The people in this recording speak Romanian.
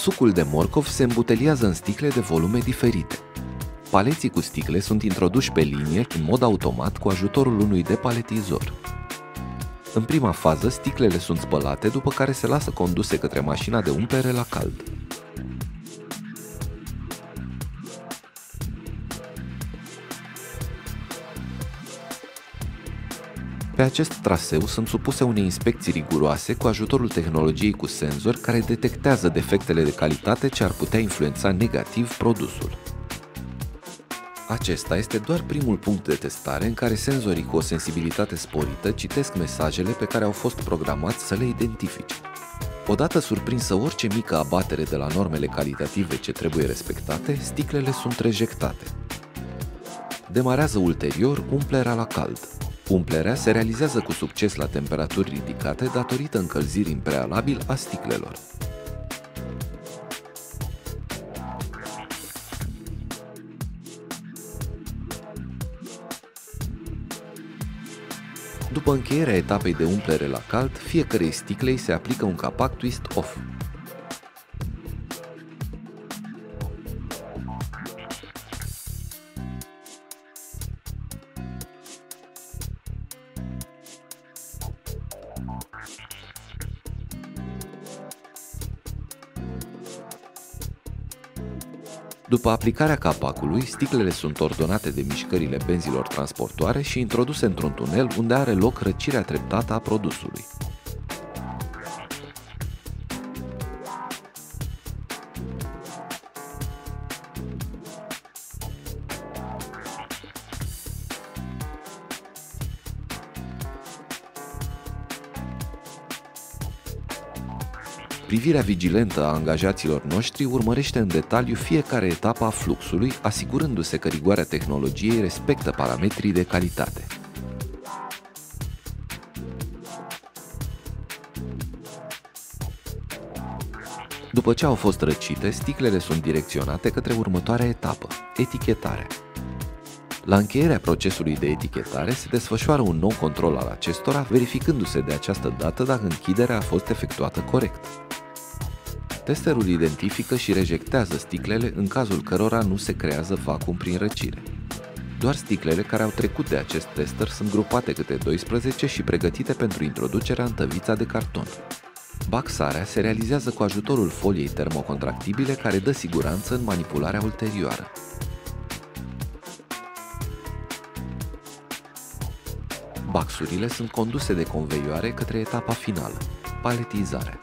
Sucul de morcov se îmbuteliază în sticle de volume diferite. Paleții cu sticle sunt introduși pe linie în mod automat cu ajutorul unui depaletizor. În prima fază, sticlele sunt spălate, după care se lasă conduse către mașina de umplere la cald. Pe acest traseu sunt supuse unei inspecții riguroase cu ajutorul tehnologiei cu senzori care detectează defectele de calitate ce ar putea influența negativ produsul. Acesta este doar primul punct de testare în care senzorii cu o sensibilitate sporită citesc mesajele pe care au fost programați să le identifice. Odată surprinsă orice mică abatere de la normele calitative ce trebuie respectate, sticlele sunt rejectate. Demarează ulterior umplerea la cald. Umplerea se realizează cu succes la temperaturi ridicate datorită încălzirii în prealabil a sticlelor. După încheierea etapei de umplere la cald, fiecărei sticlei se aplică un capac twist-off. După aplicarea capacului, sticlele sunt ordonate de mișcările benzilor transportoare și introduse într-un tunel unde are loc răcirea treptată a produsului. Privirea vigilentă a angajaților noștri urmărește în detaliu fiecare etapă a fluxului, asigurându-se că rigoarea tehnologiei respectă parametrii de calitate. După ce au fost răcite, sticlele sunt direcționate către următoarea etapă, etichetarea. La încheierea procesului de etichetare se desfășoară un nou control al acestora, verificându-se de această dată dacă închiderea a fost efectuată corect. Testerul identifică și rejectează sticlele în cazul cărora nu se creează vacuum prin răcire. Doar sticlele care au trecut de acest tester sunt grupate câte 12 și pregătite pentru introducerea în tăvița de carton. Baxarea se realizează cu ajutorul foliei termocontractibile care dă siguranță în manipularea ulterioară. Baxurile sunt conduse de conveioare către etapa finală, paletizarea.